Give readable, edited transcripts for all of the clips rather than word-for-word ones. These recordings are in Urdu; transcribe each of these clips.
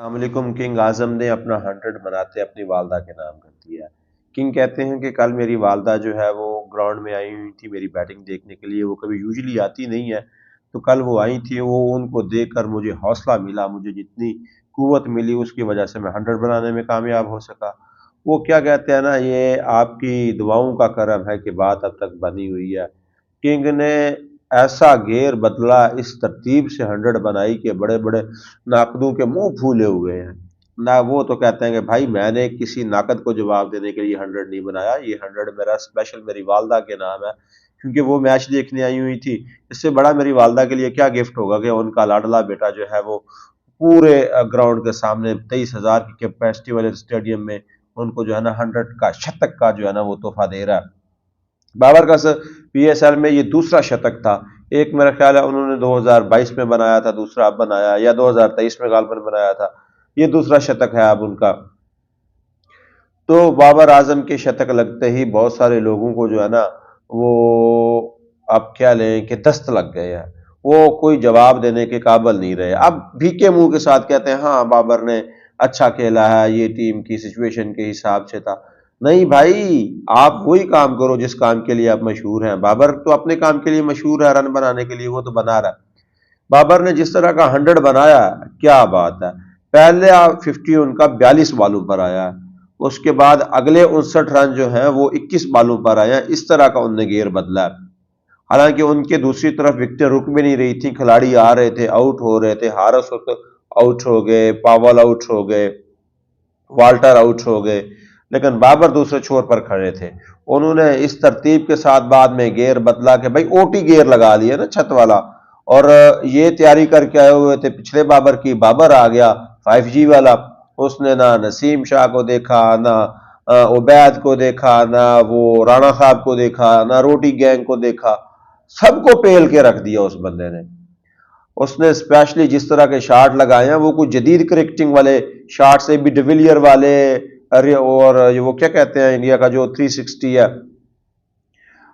السلام علیکم۔ کنگ اعظم نے اپنا 100 مناتے اپنی والدہ کے نام کر دیا ہے۔ کنگ کہتے ہیں کہ کل میری والدہ جو ہے وہ گراؤنڈ میں آئی ہوئی تھی میری بیٹنگ دیکھنے کے لیے، وہ کبھی یوزلی آتی نہیں ہے، تو کل وہ آئی تھی، وہ ان کو دیکھ کر مجھے حوصلہ ملا، مجھے جتنی قوت ملی اس کی وجہ سے میں 100 بنانے میں کامیاب ہو سکا۔ وہ کیا کہتے ہیں نا، یہ آپ کی دعاؤں کا کرم ہے کہ بات اب تک بنی ہوئی ہے۔ کنگ نے ایسا گیئر بدلا، اس ترتیب سے 100 بنائی کہ بڑے بڑے ناقدوں کے منہ پھولے ہوئے ہیں نہ۔ وہ تو کہتے ہیں کہ بھائی میں نے کسی ناقد کو جواب دینے کے لیے 100 نہیں بنایا، یہ 100 میرا اسپیشل میری والدہ کے نام ہے، کیونکہ وہ میچ دیکھنے آئی ہوئی تھی۔ اس سے بڑا میری والدہ کے لیے کیا گفٹ ہوگا کہ ان کا لاڈلا بیٹا جو ہے وہ پورے گراؤنڈ کے سامنے 23,000 کی کیپیسٹی والے اسٹیڈیم میں ان کو جو ہے نا 100 کا شتک کا جو ہے نا وہ تحفہ دے رہا ہے۔ بابر کا پی ایس ایل میں یہ دوسرا شتک تھا، ایک میرا خیال ہے انہوں نے 2022 میں بنایا تھا، دوسرا اب بنایا، یا 2023 میں غالباً بنایا تھا، یہ دوسرا شتک ہے اب ان کا۔ تو بابر اعظم کے شتک لگتے ہی بہت سارے لوگوں کو جو ہے نا وہ آپ کیا لیں کہ دست لگ گئے ہیں، وہ کوئی جواب دینے کے قابل نہیں رہے، اب بھیکے منہ کے ساتھ کہتے ہیں ہاں بابر نے اچھا کھیلا ہے، یہ ٹیم کی سچویشن کے حساب سے تھا۔ نہیں بھائی، آپ وہی کام کرو جس کام کے لیے آپ مشہور ہیں۔ بابر تو اپنے کام کے لیے مشہور ہے، رن بنانے کے لیے، وہ تو بنا رہا ہے۔ بابر نے جس طرح کا 100 بنایا، کیا بات ہے! پہلے 50 ان کا 42 بالوں پر آیا ہے، اس کے بعد اگلے 59 رن جو ہیں وہ 21 بالوں پر آیا ہے، اس طرح کا انہوں نے گیئر بدلا ہے۔ حالانکہ ان کے دوسری طرف وکٹیں رک بھی نہیں رہی تھی، کھلاڑی آ رہے تھے، آؤٹ ہو رہے تھے، ہارس آؤٹ ہو گئے، پاول آؤٹ ہو گئے، والٹر آؤٹ ہو گئے، لیکن بابر دوسرے چھور پر کھڑے تھے۔ انہوں نے اس ترتیب کے ساتھ بعد میں گیئر بدلا کہ بھائی او ٹی گیئر لگا لیا نا چھت والا، اور یہ تیاری کر کے آئے ہوئے تھے پچھلے بابر کی، بابر آ گیا 5G والا، اس نے نہ نسیم شاہ کو دیکھا، نہ عبید کو دیکھا، نہ وہ رانا صاحب کو دیکھا، نہ روٹی گینگ کو دیکھا، سب کو پیل کے رکھ دیا اس بندے نے۔ اس نے اسپیشلی جس طرح کے شاٹ لگائے ہیں وہ کوئی جدید کرکٹنگ والے شاٹ سے بھی، ڈیویلیئر والے، اور وہ کیا کہتے ہیں انڈیا کا جو 360 ہے،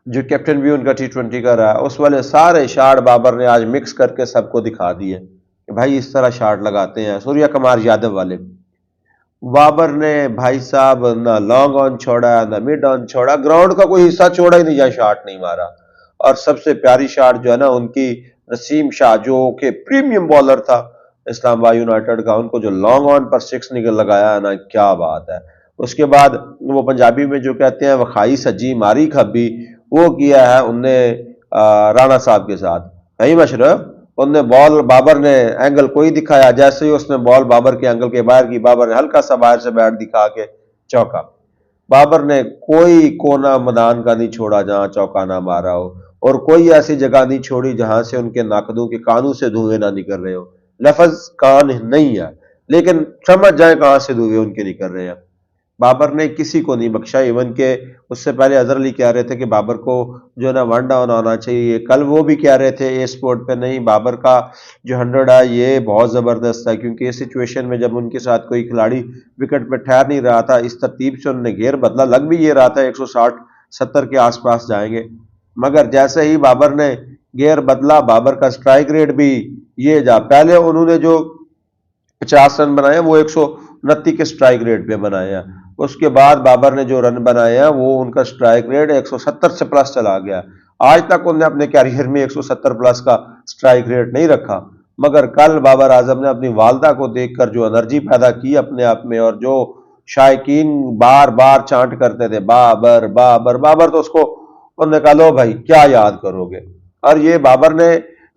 جو کیپٹن بھی ان کا T20 کا رہا ہے، اس والے سارے شاٹ بابر نے آج مکس کر کے سب کو دکھا دیے کہ بھائی اس طرح شاٹ لگاتے ہیں۔ سوریہ کمار یادو والے بابر نے بھائی صاحب نہ لانگ آن چھوڑا نہ مڈ آن چھوڑا، گراؤنڈ کا کوئی حصہ چھوڑا ہی نہیں جہاں شاٹ نہیں مارا۔ اور سب سے پیاری شاٹ جو ہے نا ان کی نسیم شاہ، جو کہ پریمیم بالر تھا اسلام آباد یونائٹڈ کا، ان کو جو لانگ آن پر 6 نکل لگایا ہے نا، کیا بات ہے۔ اس کے بعد وہ پنجابی میں جو کہتے ہیں وکھائی سجی ماری کھبی، وہ کیا ہے ان نے رانا صاحب کے ساتھ، نہیں مشرف، ان نے بال بابر نے اینگل کوئی دکھایا، جیسے ہی اس نے بال بابر کے اینگل کے باہر کی، بابر نے ہلکا سا باہر سے بیٹ دکھا کے چوکا۔ بابر نے کوئی کونا میدان کا نہیں چھوڑا جہاں چوکا نہ مارا ہو، اور کوئی ایسی جگہ نہیں چھوڑی جہاں سے ان کے ناقدوں کے کانوں سے دھوئے نہ نکل رہے ہو۔ لفظ کان نہیں ہے لیکن سمجھ جائیں کہاں سے دھوئے ان کے نکل رہے ہیں۔ بابر نے کسی کو نہیں بخشا، ایون کہ اس سے پہلے اظہر علی کہہ رہے تھے کہ بابر کو جو ہے نا 1 ڈاؤن آنا چاہیے، کل وہ بھی کہہ رہے تھے اے سپورٹ پہ نہیں، بابر کا جو 100 ہے یہ بہت زبردست ہے، کیونکہ اس سچویشن میں جب ان کے ساتھ کوئی کھلاڑی وکٹ پہ ٹھہر نہیں رہا تھا، اس ترتیب سے انہوں نے گیئر بدلا، لگ بھی یہ رہا تھا 160-70 کے آس پاس جائیں گے، مگر جیسے ہی بابر نے گیئر بدلا، بابر کا سٹرائک ریٹ بھی یہ جا، پہلے انہوں نے جو 50 رن بنائے وہ 129 کے سٹرائک ریٹ پہ بنائے ہیں، اس کے بعد بابر نے جو رن بنائے ہیں وہ ان کا سٹرائک ریٹ 170 سے پلس چلا گیا۔ آج تک انہوں نے اپنے کیریئر میں 170 پلس کا سٹرائک ریٹ نہیں رکھا، مگر کل بابر اعظم نے اپنی والدہ کو دیکھ کر جو انرجی پیدا کی اپنے آپ میں، اور جو شائقین بار بار چانٹ کرتے تھے بابر بابر بابر، تو اس کو انہوں نے کہا لو بھائی کیا یاد کرو گے، اور یہ بابر نے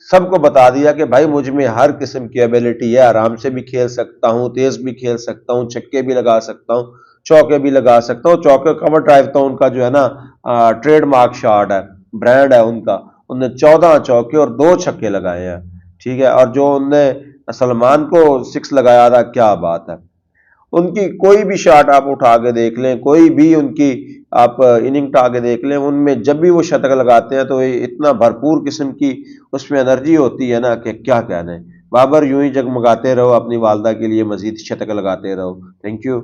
سب کو بتا دیا کہ بھائی مجھ میں ہر قسم کی ایبیلٹی ہے، آرام سے بھی کھیل سکتا ہوں، تیز بھی کھیل سکتا ہوں، چھکے بھی لگا سکتا ہوں، چوکے بھی لگا سکتا ہوں۔ چوکے کور ڈرائیو تو ان کا جو ہے نا ٹریڈ مارک شاٹ ہے، برانڈ ہے ان کا، انہوں نے 14 چوکے اور 2 چھکے لگائے ہیں، ٹھیک ہے، اور جو انہوں نے سلمان کو 6 لگایا تھا، کیا بات ہے۔ ان کی کوئی بھی شاٹ آپ اٹھا کے دیکھ لیں، کوئی بھی ان کی آپ اننگ اٹھا کے دیکھ لیں، ان میں جب بھی وہ شتک لگاتے ہیں تو اتنا بھرپور قسم کی اس میں انرجی ہوتی ہے نا کہ کیا کہنا ہے۔ بابر یوں ہی جگمگاتے رہو، اپنی والدہ کے لیے مزید شتک لگاتے رہو۔ Thank you.